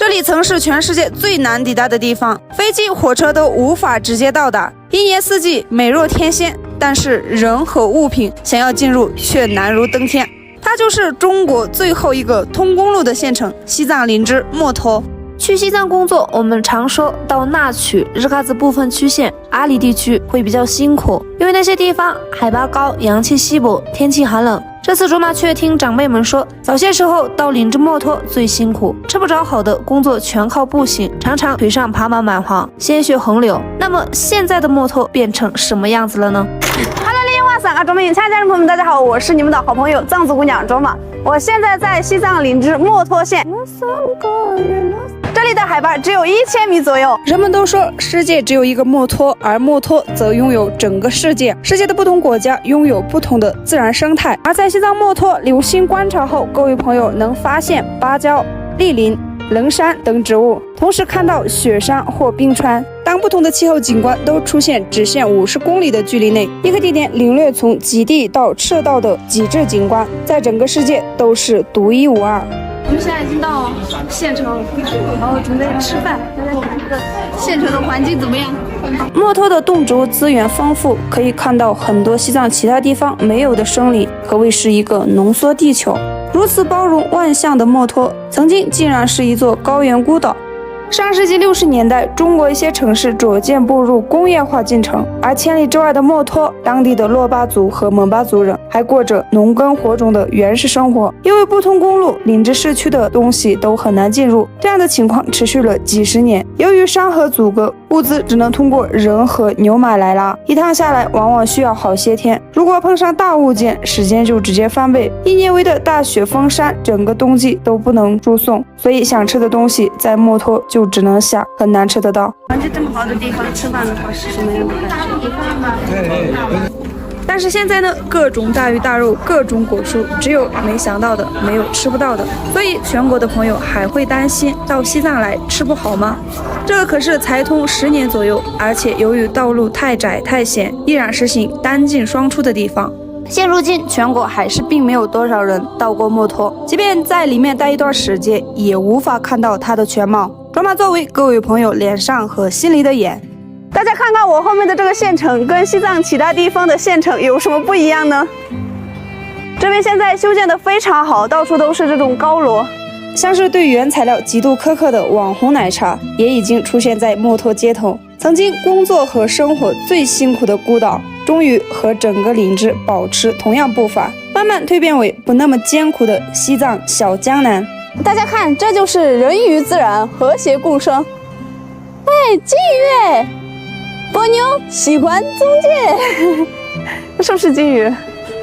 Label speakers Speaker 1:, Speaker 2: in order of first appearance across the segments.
Speaker 1: 这里曾是全世界最难抵达的地方，飞机、火车都无法直接到达，一年四季美若天仙，但是人和物品想要进入却难如登天。它就是中国最后一个通公路的县城——西藏林芝墨脱。
Speaker 2: 去西藏工作，我们常说到那曲、日喀则部分区县、阿里地区会比较辛苦，因为那些地方海拔高、阳气稀薄、天气寒冷。这次卓玛却听长辈们说，早些时候到林芝墨脱最辛苦，吃不着好的，工作全靠步行，常常腿上爬满蚂蟥，鲜血横流。那么现在的墨脱变成什么样子了呢？
Speaker 3: 卓玛影家人朋友们，大家好，我是你们的好朋友藏族姑娘卓玛。我现在在西藏林芝墨脱县，这里的海拔只有1000米左右。
Speaker 1: 人们都说世界只有一个墨脱，而墨脱则拥有整个世界。世界的不同国家拥有不同的自然生态，而在西藏墨脱留心观察后，各位朋友能发现芭蕉、栗林、棱山等植物，同时看到雪山或冰川。当不同的气候景观都出现直线50公里的距离内，一个地点领略从极地到赤道的极致景观，在整个世界都是独一无二。
Speaker 3: 我们现在已经到县城了，然后准备吃饭。大家看这个县城的环境怎么样？
Speaker 1: 墨脱的动植物资源丰富，可以看到很多西藏其他地方没有的生理，可谓是一个浓缩地球。如此包容万象的墨脱，曾经竟然是一座高原孤岛。上世纪60年代，中国一些城市逐渐步入工业化进程，而千里之外的墨脱，当地的珞巴族和蒙巴族人还过着农耕火种的原始生活。因为不通公路，林芝市区的东西都很难进入，这样的情况持续了几十年。由于山河阻隔，物资只能通过人和牛马来拉，一趟下来往往需要好些天。如果碰上大物件，时间就直接翻倍。一年为的大雪封山，整个冬季都不能输送，所以想吃的东西在墨脱就只能下，很难吃得到。
Speaker 3: 环境这么好的地方吃饭的话是什么样的感觉？
Speaker 1: 但是现在呢，各种大鱼大肉，各种果蔬，只有没想到的，没有吃不到的。所以全国的朋友还会担心到西藏来吃不好吗？这个可是才通10年左右，而且由于道路太窄太险，依然实行单进双出的地方。现如今，全国还是并没有多少人到过墨脱，即便在里面待一段时间，也无法看到它的全貌。卓玛作为各位朋友脸上和心里的眼，
Speaker 3: 大家看看我后面的这个县城，跟西藏其他地方的县城有什么不一样呢？这边现在修建的非常好，到处都是这种高楼。
Speaker 1: 像是对原材料极度苛刻的网红奶茶，也已经出现在墨脱街头。曾经工作和生活最辛苦的孤岛，终于和整个林芝保持同样步伐，慢慢蜕变为不那么艰苦的西藏小江南。
Speaker 3: 大家看，这就是人与自然和谐共生。哎，金鱼，波妞喜欢宗介，是不是金鱼？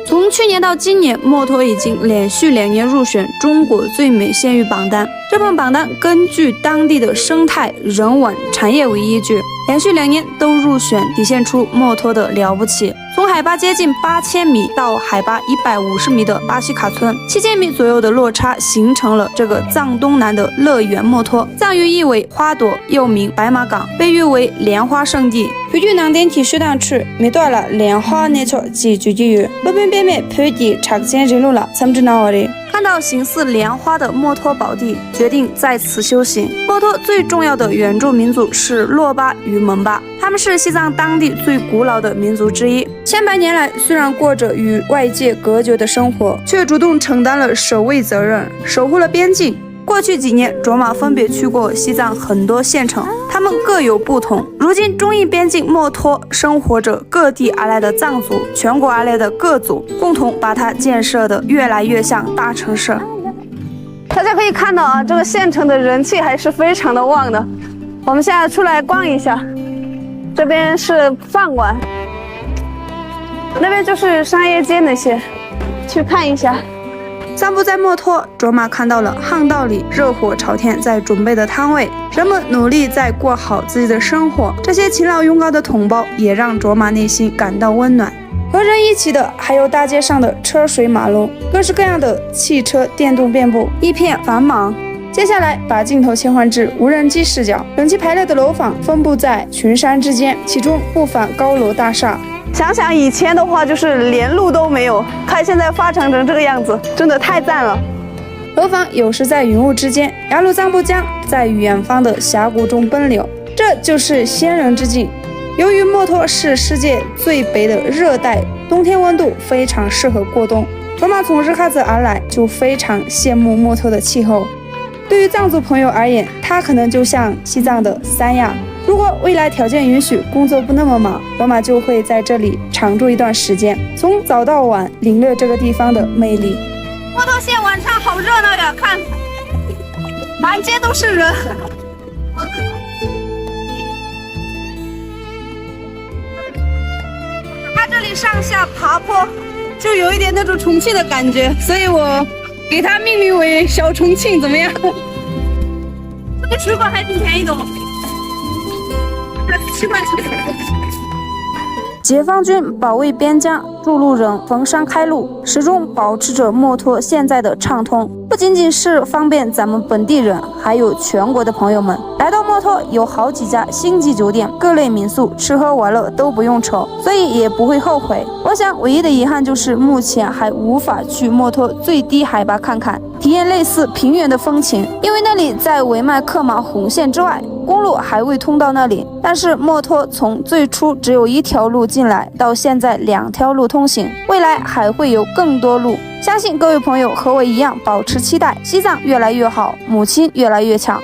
Speaker 1: 从去年到今年，墨脱已经连续2年入选中国最美县域榜单。这份榜单根据当地的生态、人文、产业为依据，连续2年都入选，体现出墨脱的了不起。从海拔接近8000米到海拔150米的巴西卡村，7000米左右的落差形成了这个藏东南的乐园墨脱。藏语意为花朵，又名白马港，被誉为莲花圣地。盘地能电梯学堂区面对了莲花那条集聚地域，路边边面盘地长线人路了，参知哪里？看到形似莲花的墨脱宝地，决定在此修行。墨脱最重要的原住民族是珞巴与蒙巴，他们是西藏当地最古老的民族之一。千百年来，虽然过着与外界隔绝的生活，却主动承担了守卫责任，守护了边境。过去几年，卓玛分别去过西藏很多县城，他们各有不同。如今，中印边境墨脱生活着各地而来的藏族，全国而来的各族，共同把它建设得越来越像大城市。
Speaker 3: 大家可以看到啊，这个县城的人气还是非常的旺的。我们现在出来逛一下，这边是饭馆，那边就是商业街那些，去看一下。
Speaker 1: 散步在墨脱，卓玛看到了巷道里热火朝天在准备的摊位，人们努力在过好自己的生活。这些勤劳勇敢的同胞也让卓玛内心感到温暖。和人一起的还有大街上的车水马龙，各式各样的汽车电动遍布，一片繁忙。接下来把镜头切换至无人机视角，整齐排列的楼房分布在群山之间，其中不乏高楼大厦。
Speaker 3: 想想以前的话，就是连路都没有，看现在发展成这个样子，真的太赞了。
Speaker 1: 何妨有时在云雾之间，雅鲁藏布江在远方的峡谷中奔流，这就是仙人之境。由于墨脱是世界最北的热带，冬天温度非常适合过冬。罗马从日喀则而来，就非常羡慕墨脱的气候。对于藏族朋友而言，它可能就像西藏的三亚。如果未来条件允许，工作不那么忙，罗马就会在这里常住一段时间，从早到晚领略这个地方的魅力。
Speaker 3: 墨脱县晚上好热闹呀，看，满街都是人。它这里上下爬坡，就有一点那种重庆的感觉，所以我给它命名为小重庆，怎么样？这个水果还挺便宜的哦，7块钱。
Speaker 1: 解放军保卫边疆，筑路人逢山开路，始终保持着墨脱现在的畅通。不仅仅是方便咱们本地人，还有全国的朋友们来到墨脱，有好几家星级酒店、各类民宿，吃喝玩乐都不用愁，所以也不会后悔。我想唯一的遗憾就是目前还无法去墨脱最低海拔看看，体验类似平原的风情，因为那里在维麦克马红线之外，公路还未通到那里。但是墨脱从最初只有一条路进来，到现在2条路通行，未来还会有更多路。相信各位朋友和我一样保持期待，西藏越来越好，母亲越来越强。